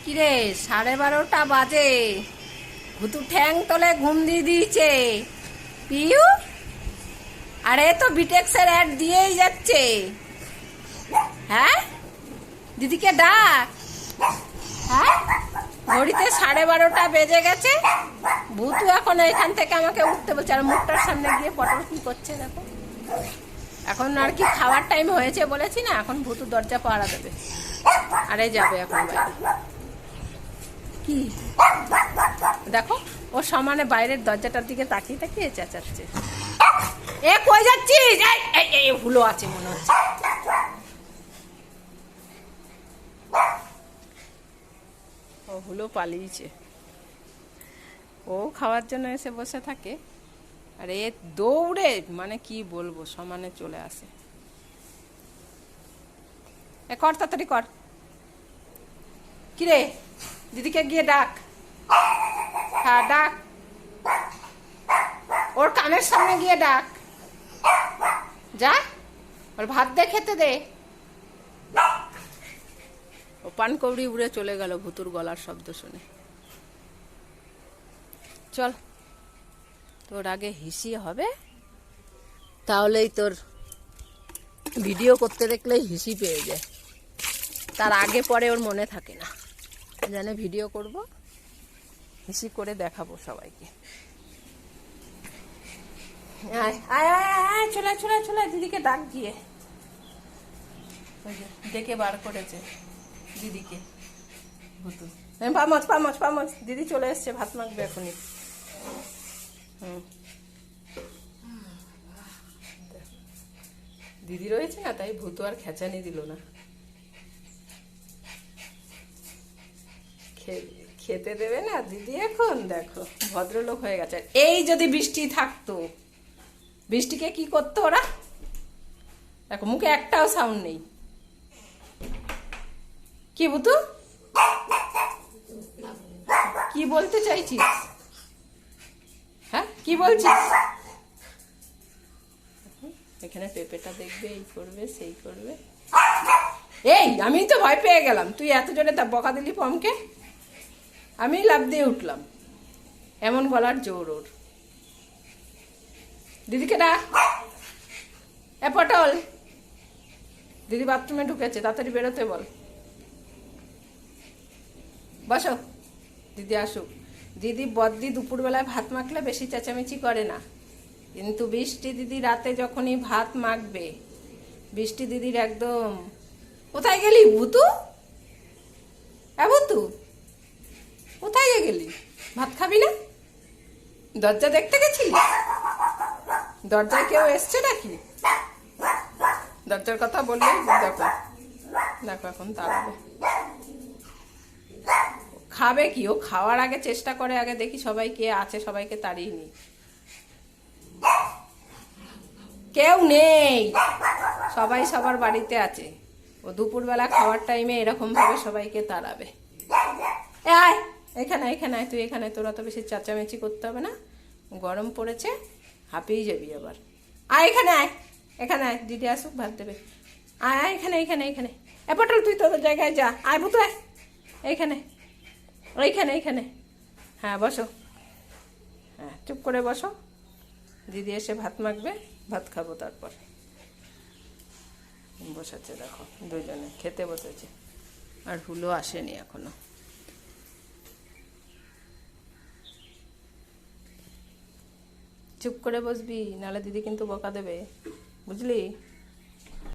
কিরে 12:30 বাজে, ভুতু ঠ্যাং তলে ঘুম দিয়ে দিয়েছে। পিউ আরে তো বিটেক্সের অ্যাড দিয়েই যাচ্ছে। হ্যাঁ দিদিকে ডাক। হ্যাঁ ঘড়িতে 12:30 বেজে গেছে। ভুতু এখন এখান থেকে আমাকে উঠতে বলছে, আর মুখটার সামনে গিয়ে পটল কি করছে দেখো। এখন আর কি খাওয়ার টাইম হয়েছে বলেছি না, এখন ভুতু দরজা পাহারা দেবে। আরে যাবে এখন বাইরে। কি দেখো ও সমানে বাইরের দরজাটার দিকে তাকিয়ে তাকিয়ে চেঁচাচ্ছে। এ কই যাচ্ছিস? এই হুলো আছে মনে হচ্ছে। ও হুলো পালিয়েছে। ও খাওয়ার জন্য এসে বসে থাকে, আর এ দৌড়ে মানে কি বলবো সমানে চলে আসে। এ কর তাড়াতাড়ি কর। কিরে দিদিকে গিয়ে ডাক। হ্যাঁ ডাক, ওর কানের সামনে গিয়ে ডাক। যা ওর ভাত দে, খেতে দে। ও পানকৌড়ি উড়ে চলে গেল ভুতুর গলার শব্দ শুনে। চল তোর আগে হিসি হবে, তাহলেই তোর ভিডিও করতে দেখলেই হিসি পেয়ে যায়। তার আগে পরে ওর মনে থাকে না, জানে ভিডিও করব, হিসি করে দেখাবো সবাইকে। চলে চলে চলে দিদিকে ডাক গিয়ে। ডেকে বার করেছে দিদিকে ভুতু। পামচ পামচ পামচ, দিদি চলে এসছে, ভাত মাখবে এখনই। দিদি রয়েছে না, তাই ভুতু আর খেঁচানি দিল না। খেতে দেবে না দিদি এখন। দেখো ভদ্রলোক হয়ে গেছে। এই যদি বৃষ্টি থাকতো, বৃষ্টিকে কি করতো ওরা? দেখো মুখে একটাও সাউন্ড নেই। কি ভুতু কি বলতে চাইছিস? হ্যাঁ কি বলছিস? এখানে পেঁপেটা দেখবে, এই করবে সেই করবে। এই আমি তো ভয় পেয়ে গেলাম, তুই এত জোরে বকা দিলি পমকে, আমি লাফ দিয়ে উঠলাম। এমন বলার জোর ওর। দিদিকে ডাক। এ পটল, দিদি বাথরুমে ঢুকেছে, তাড়াতাড়ি বেরোতে বল। বসো, দিদি আসুক। দিদি বদ্দি দুপুরবেলায় ভাত মাখলে বেশি চেঁচামেচি করে না, কিন্তু বৃষ্টি দিদি রাতে যখনই ভাত মাখবে, বৃষ্টি দিদির একদম। কোথায় গেলি ভুতু? ভুতু কোথায় গেলি? ভাত খাবি না? দরজা দেখতে গেছিলি? দরজায় কেউ এসছে নাকি? দরজার কথা বললে দেখো দেখো এখন তাড়াবে। খাবে কি? ও খাওয়ার আগে চেষ্টা করে আগে দেখি সবাই কে আছে, সবাইকে তাড়িয়ে নি। কেউ নেই, সবাই সবার বাড়িতে আছে। ও দুপুরবেলা খাওয়ার টাইমে এরকম ভাবে সবাইকে তাড়াবে। আয় এখানে, এখানে আয়, তুই এখানে। তোরা তো বেশি চেঁচামেচি করতে হবে না, গরম পড়েছে, হাঁপিয়ে যাবি আবার। আয় এখানে আয়, এখানে আয়, দিদি আসুক ভাত দেবে। আয় আয় এখানে, এখানে এখানে। এ পটল তুই তোদের জায়গায় যা। আয় ভুতু আয় এইখানে, ওইখানে এইখানে। হ্যাঁ বসো, হ্যাঁ চুপ করে বসো। দিদি এসে ভাত মাখবে, ভাত খাবো তারপর। বসেছে দেখো, দুজনে খেতে বসেছে, আর হুলো আসেনি এখনো। চুপ করে বসবি, নাহলে দিদি কিন্তু বকা দেবে, বুঝলি?